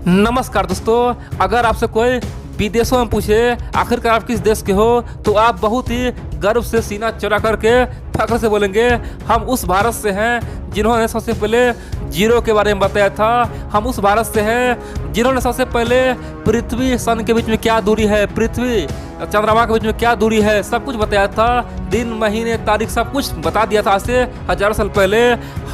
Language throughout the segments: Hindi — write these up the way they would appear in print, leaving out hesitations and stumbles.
नमस्कार दोस्तों, अगर आपसे कोई विदेशों में पूछे आखिरकार आप किस देश के हो तो आप बहुत ही गर्व से सीना चौड़ा करके फख्र से बोलेंगे हम उस भारत से हैं जिन्होंने सबसे पहले जीरो के बारे में बताया था। हम उस भारत से हैं जिन्होंने सबसे पहले पृथ्वी सन के बीच में क्या दूरी है, पृथ्वी चंद्रमा के बीच में क्या दूरी है, सब कुछ बताया था। दिन महीने तारीख सब कुछ बता दिया था। आज से हजारों साल पहले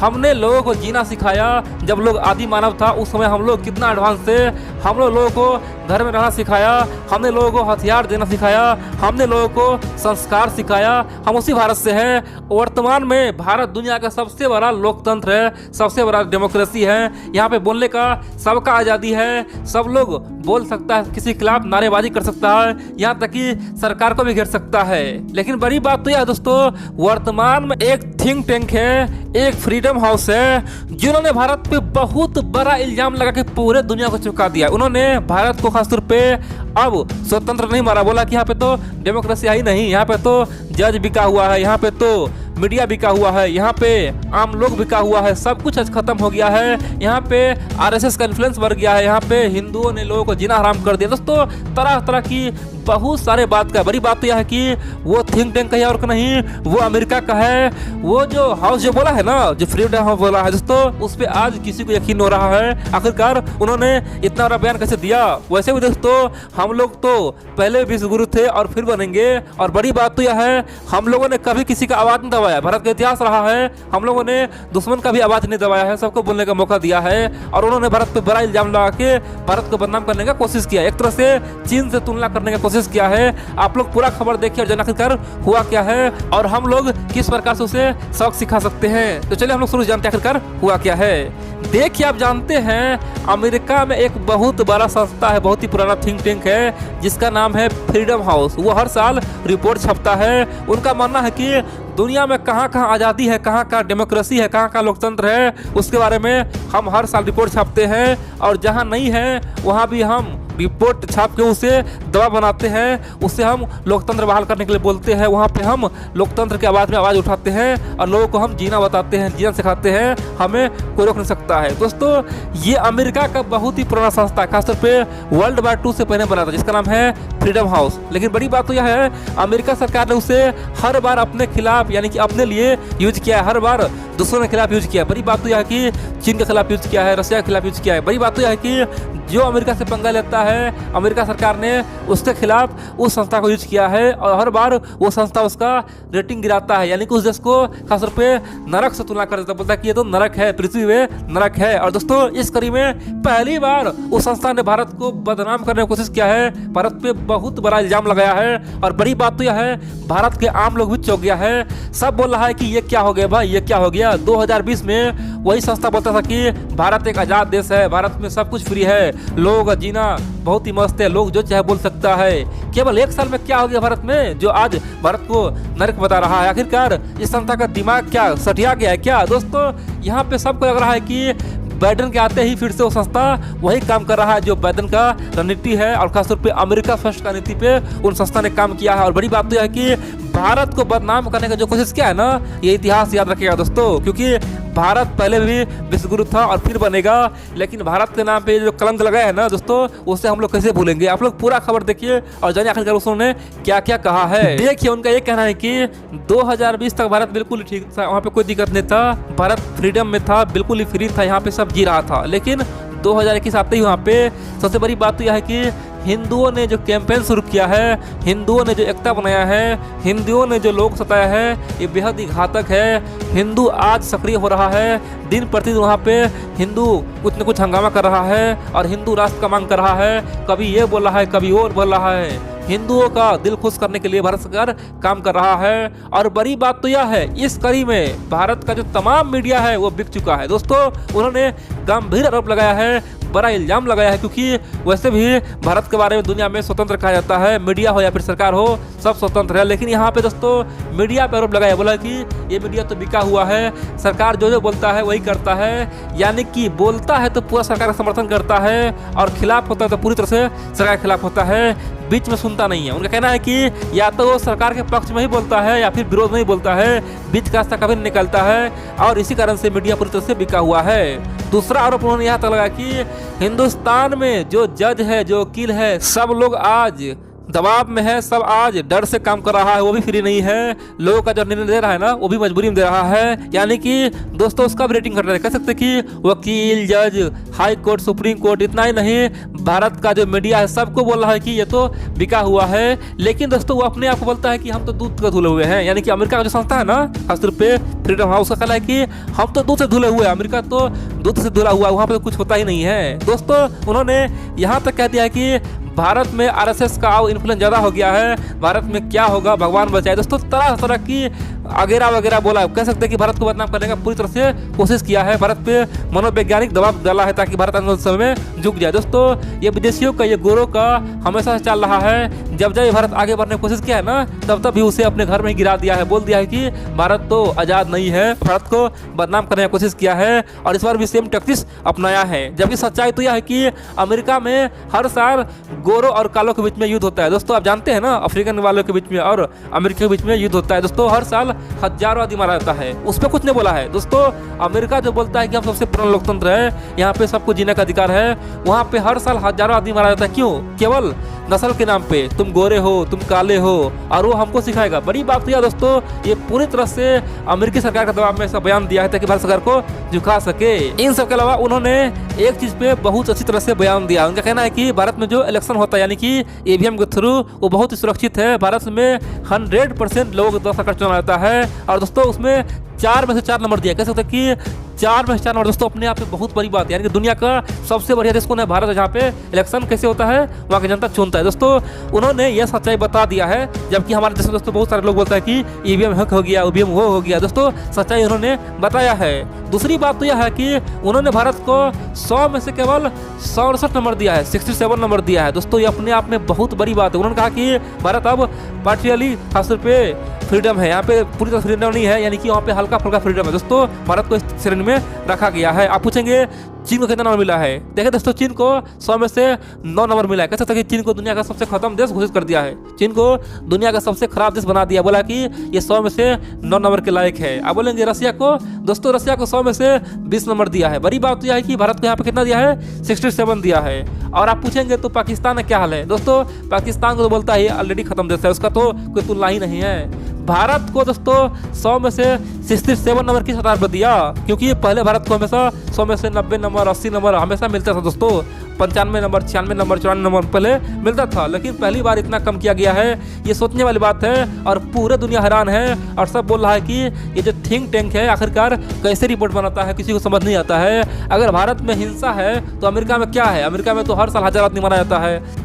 हमने लोगों को जीना सिखाया। जब लोग आदि मानव था उस समय हम लोग कितना एडवांस थे। हम लोगों को घर में रहना सिखाया, हमने लोगों को हथियार देना सिखाया, हमने लोगों को संस्कार सिखाया। हम उसी भारत से हैं। वर्तमान में भारत दुनिया का सबसे बड़ा लोकतंत्र है, सबसे बड़ा डेमोक्रेसी है। यहाँ पे बोलने का सबका आज़ादी है, सब लोग बोल सकता है, किसी के खिलाफ नारेबाजी कर सकता है, यहाँ तक कि सरकार को भी घेर सकता है। लेकिन बड़ी बात तो यह है दोस्तों, वर्तमान में एक थिंक टैंक है, एक फ्रीडम हाउस है, जिन्होंने भारत पे बहुत बड़ा इल्जाम लगा के पूरे दुनिया को चौंका दिया। उन्होंने भारत को खासतौर पे अब स्वतंत्र नहीं मारा, बोला कि यहाँ पे तो डेमोक्रेसी ही नहीं, यहाँ पे तो जज बिका हुआ है, यहाँ पे तो मीडिया बिका हुआ है, यहाँ पे आम लोग बिका हुआ है, सब कुछ आज खत्म हो गया है। यहाँ पे आरएसएस का इन्फ्लुएंस बढ़ गया है, यहाँ पे हिंदुओं ने लोगों को जीना हराम कर दिया। दोस्तों तरह तरह की बहुत सारे बात का, बड़ी बात तो यह है कि वो थिंक टैंक का है और नहीं, वो अमेरिका का है। वो जो हाउस जो बोला है ना, जो फ्रीडम हाउस बोला है दोस्तों, उस पर आज किसी को यकीन हो रहा है आखिरकार उन्होंने इतना बड़ा बयान कैसे दिया। वैसे भी दोस्तों हम लोग तो पहले विश्व गुरु थे और फिर बनेंगे। और बड़ी बात तो यह है, हम लोगों ने कभी किसी का आवाज नहीं दबाया। भारत का इतिहास रहा है, हम लोगों ने दुश्मन का भी आवाज नहीं दबाया है, सबको बोलने का मौका दिया है। और उन्होंने भारत पे बड़ा इल्जाम लगा के भारत को बदनाम करने का कोशिश किया, एक तरह से चीन से तुलना करने का कोशिश किया है। आप लोग पूरा खबर देखिए और जान आखिरकार हुआ क्या है और हम लोग किस प्रकार से उसे सबक सिखा सकते हैं। तो चलिए हम लोग शुरू जानते हैं आखिरकार हुआ क्या है। देखिए, आप जानते हैं अमेरिका में एक बहुत बड़ा संस्था है, बहुत ही पुराना थिंक टैंक है, जिसका नाम है फ्रीडम हाउस। वो हर साल रिपोर्ट छपता है। उनका मानना है कि दुनिया में कहाँ कहाँ आज़ादी है, कहाँ कहाँ डेमोक्रेसी है, कहाँ कहाँ लोकतंत्र है, उसके बारे में हम हर साल रिपोर्ट छापते हैं। और जहाँ नहीं है वहाँ भी हम रिपोर्ट छाप के उसे दवा बनाते हैं, उससे हम लोकतंत्र बहाल करने के लिए बोलते हैं। वहाँ पे हम लोकतंत्र की आवाज़ में आवाज़ उठाते हैं और लोगों को हम जीना बताते हैं, जीना सिखाते हैं, हमें कोई रोक नहीं सकता है। दोस्तों ये अमेरिका का बहुत ही पुराना संस्था है, खासतौर पे वर्ल्ड वार 2 से पहले बना था, जिसका नाम है फ्रीडम हाउस। लेकिन बड़ी बात तो यह है, अमेरिका सरकार ने उसे हर बार अपने खिलाफ यानी कि अपने लिए यूज किया है, हर बार दूसरों के खिलाफ यूज किया है। बड़ी बात तो यह है कि चीन के खिलाफ यूज किया है, रशिया के खिलाफ यूज किया है। बड़ी बात तो यह है कि जो अमेरिका से पंगा लेता है, अमेरिका सरकार ने उसके खिलाफ उस संस्था को यूज किया है और हर बार वो संस्था उसका रेटिंग गिराता है, यानी कि उस देश को खासतौर पे नरक से तुलना कर देता है, बोलता है कि ये तो नरक है, पृथ्वी में नरक है। और दोस्तों इस कड़ी में पहली बार उस संस्था ने भारत को बदनाम करने की कोशिश किया है, भारत पे बहुत बड़ा इल्जाम लगाया है। और बड़ी बात तो यह है, भारत के आम लोग भी चौंक गया है, सब बोल रहा है कि ये क्या हो गया भाई, ये क्या हो गया। 2020 में वही संस्था बोलता था कि भारत एक आज़ाद देश है, भारत में सब कुछ फ्री है, लोगों का जीना बहुत ही मस्त है, लोग जो चाहे बोल सकता है। केवल एक साल में क्या हो गया भारत में जो आज भारत को नरक बता रहा है। आखिरकार इस संस्था का दिमाग क्या सटिया गया है क्या? दोस्तों यहाँ पे सबको लग रहा है कि बाइडेन के आते ही फिर से वो संस्था वही काम कर रहा है जो बाइडेन का रणनीति है और खासतौर पे अमेरिका फर्स्ट का नीति पे उन संस्था ने काम किया है। और बड़ी बात तो यह है कि भारत को बदनाम करने का जो कोशिश किया है ना, ये इतिहास याद रखिएगा दोस्तों, क्योंकि भारत पहले भी विश्व गुरु था और फिर बनेगा। लेकिन भारत के नाम पे जो कलंक लगाया है ना दोस्तों, उससे हम लोग कैसे भूलेंगे। आप लोग पूरा खबर देखिए और जानिए आखिरकार उन्होंने क्या क्या कहा है। देखिए उनका ये कहना है कि 2020 तक भारत बिल्कुल ठीक था, वहाँ पे कोई दिक्कत नहीं था, भारत फ्रीडम में था, बिल्कुल ही फ्री था, यहाँ पे सब जी रहा था। लेकिन 2021 आते ही वहाँ पे सबसे बड़ी बात तो यह है कि हिंदुओं ने जो कैंपेन शुरू किया है, हिंदुओं ने जो एकता बनाया है, हिंदुओं ने जो लोग सताया है, ये बेहद ही घातक है। हिंदू आज सक्रिय हो रहा है, दिन प्रतिदिन वहाँ पे हिंदू कुछ न कुछ हंगामा कर रहा है और हिंदू राष्ट्र का मांग कर रहा है, कभी ये बोल रहा है, कभी और बोल रहा है। हिंदुओं का दिल खुश करने के लिए भारत सरकार काम कर रहा है। और बड़ी बात तो यह है, इस कड़ी में भारत का जो तमाम मीडिया है वो बिक चुका है। दोस्तों उन्होंने गंभीर आरोप लगाया है, बड़ा इल्जाम लगाया है, क्योंकि वैसे भी भारत के बारे में दुनिया में स्वतंत्र कहा जाता है, मीडिया हो या फिर सरकार हो सब स्वतंत्र है। लेकिन यहाँ पे दोस्तों मीडिया पे आरोप लगाया, बोला कि ये मीडिया तो बिका हुआ है, सरकार जो जो बोलता है वही करता है, यानी कि बोलता है तो पूरा सरकार का समर्थन करता है और खिलाफ होता है तो पूरी तरह से सरकार के खिलाफ होता है, बीच में सुनता नहीं है। उनका कहना है कि या तो वो सरकार के पक्ष में ही बोलता है या फिर विरोध में ही बोलता है, बीच का रास्ता कभी नहीं निकलता है और इसी कारण से मीडिया पूरी तरह से बिका हुआ है। दूसरा आरोप उन्होंने यहाँ तक लगाया कि हिंदुस्तान में जो जज है, जो वकील है, सब लोग आज दबाव में है, सब आज डर से काम कर रहा है, वो भी फ्री नहीं है। लोगों का जो निर्णय दे रहा है ना, वो भी मजबूरी में दे रहा है। यानी कि दोस्तों उसका भी रेटिंग कर रहे हैं, कह सकते कि वकील, जज, हाई कोर्ट, सुप्रीम कोर्ट, इतना ही नहीं, भारत का जो मीडिया है सबको बोल रहा है कि ये तो बिका हुआ है। लेकिन दोस्तों वो अपने आप को बोलता है कि हम तो दूध का धुले हुए हैं। यानी कि अमेरिका का जो संस्था है ना, खासतौर पे फ्रीडम हाउस का कहना है कि हम तो दूध से धुले हुए हैं, अमेरिका तो दूध से धुला हुआ, वहाँ पर तो कुछ होता ही नहीं है। दोस्तों उन्होंने यहाँ तक कह दिया है कि भारत में आरएसएस का इन्फ्लुएंस ज़्यादा हो गया है, भारत में क्या होगा भगवान बचाए। दोस्तों तरह तरह की वगैरह वगैरह बोला, कह सकते हैं कि भारत को बदनाम करने का पूरी तरह से कोशिश किया है, भारत पे मनोवैज्ञानिक दबाव डाला है ताकि भारत आने समय में झुक जाए। दोस्तों ये विदेशियों का, ये गोरों का हमेशा से चल रहा है। जब जब भारत आगे बढ़ने की कोशिश किया है ना, तब तब भी उसे अपने घर में ही गिरा दिया है, बोल दिया है कि भारत तो आज़ाद नहीं है, भारत को बदनाम करने की कोशिश किया है और इस बार भी सेम टैक्टिक्स अपनाया है। जबकि सच्चाई तो यह है कि अमेरिका में हर साल गोरों और कालों के बीच में युद्ध होता है। दोस्तों आप जानते हैं ना, अफ्रीकन वालों के बीच में और अमेरिका के बीच में युद्ध होता है। दोस्तों हर साल हजारों आदमी मारा जाता है, उस पर कुछ नहीं बोला है। दोस्तों अमेरिका जो बोलता है कि हम सबसे पुराना लोकतंत्र है, यहाँ पे सबको जीने का अधिकार है, वहाँ पे हर साल हजारों आदमी मारा जाता है। क्यों? केवल नस्ल के नाम पे, तुम गोरे हो, तुम काले हो, और वो हमको सिखाएगा। बड़ी बात यह दोस्तों, ये पूरी तरह से अमेरिकी सरकार के दबाव में ऐसा बयान दिया है ताकि भारत सरकार को झुका सके। इन सब के अलावा उन्होंने एक चीज पे बहुत अच्छी तरह से बयान दिया। उनका कहना है कि भारत में जो इलेक्शन होता है, यानी कि ईवीएम के थ्रू, वो बहुत ही सुरक्षित है। भारत में 100% लोगों के द्वारा सरकार चुना जाता है और दोस्तों उसमें 4 में से 4 नंबर दिया। कह सकते हैं कि 4 में से 4 नंबर दोस्तों अपने आप में बहुत बड़ी बात है। यानी कि दुनिया का सबसे बढ़िया देश कौन है? भारत है, जहाँ पे इलेक्शन कैसे होता है वहाँ की जनता चुनता है। दोस्तों उन्होंने यह सच्चाई बता दिया है, जबकि हमारे देश में दोस्तों बहुत सारे लोग बोलते हैं कि ईवीएम हक हो गया, ईवीएम वो हो गया। दोस्तों सच्चाई उन्होंने बताया है। दूसरी बात तो यह है कि उन्होंने भारत को 100 में से केवल 67 नंबर दिया है, 67 नंबर दिया है। दोस्तों ये अपने आप में बहुत बड़ी बात है। उन्होंने कहा कि भारत अब पार्टियली खासतौर पे फ्रीडम है, यहाँ पे पूरी तरह फ्रीडम नहीं है, यानी कि वहाँ पे हल्का फुल्का फ्रीडम है। दोस्तों भारत को इस श्रेणी में रखा गया है। आप पूछेंगे चीन को कितना नंबर मिला है? देखिए दोस्तों चीन को 100 में से 9 नंबर मिला है। कह सकते हैं कि चीन को दुनिया का सबसे खत्म देश घोषित कर दिया है, चीन को दुनिया का सबसे खराब देश बना दिया, बोला कि ये 100 में से 9 नंबर के लायक है। आप बोलेंगे रसिया को? दोस्तों रसिया को 100 में से 20 नंबर दिया है। बड़ी बात तो यह है कि भारत को यहाँ पे कितना दिया है? 67 दिया है। और आप पूछेंगे तो पाकिस्तान का क्या हाल है? दोस्तों पाकिस्तान को तो बोलता है ऑलरेडी खत्म देश है, उसका तो कोई तुलना ही नहीं है। भारत को दोस्तों 100 में से 67 नंबर किस आधार पर दिया? क्योंकि पहले भारत को हमेशा 100 में से 90 नंबर, 80 नंबर हमेशा मिलता था। दोस्तों 95 नंबर, 96 नंबर, 94 नंबर पहले मिलता था, लेकिन पहली बार इतना कम किया गया है। ये सोचने वाली बात है और पूरे दुनिया हैरान है और सब बोल रहा है कि ये जो थिंक टैंक है आखिरकार कैसे रिपोर्ट बनाता है, किसी को समझ नहीं आता है। अगर भारत में हिंसा है तो अमेरिका में क्या है? अमेरिका में तो हर साल 1000 आदमी मारा जाता है।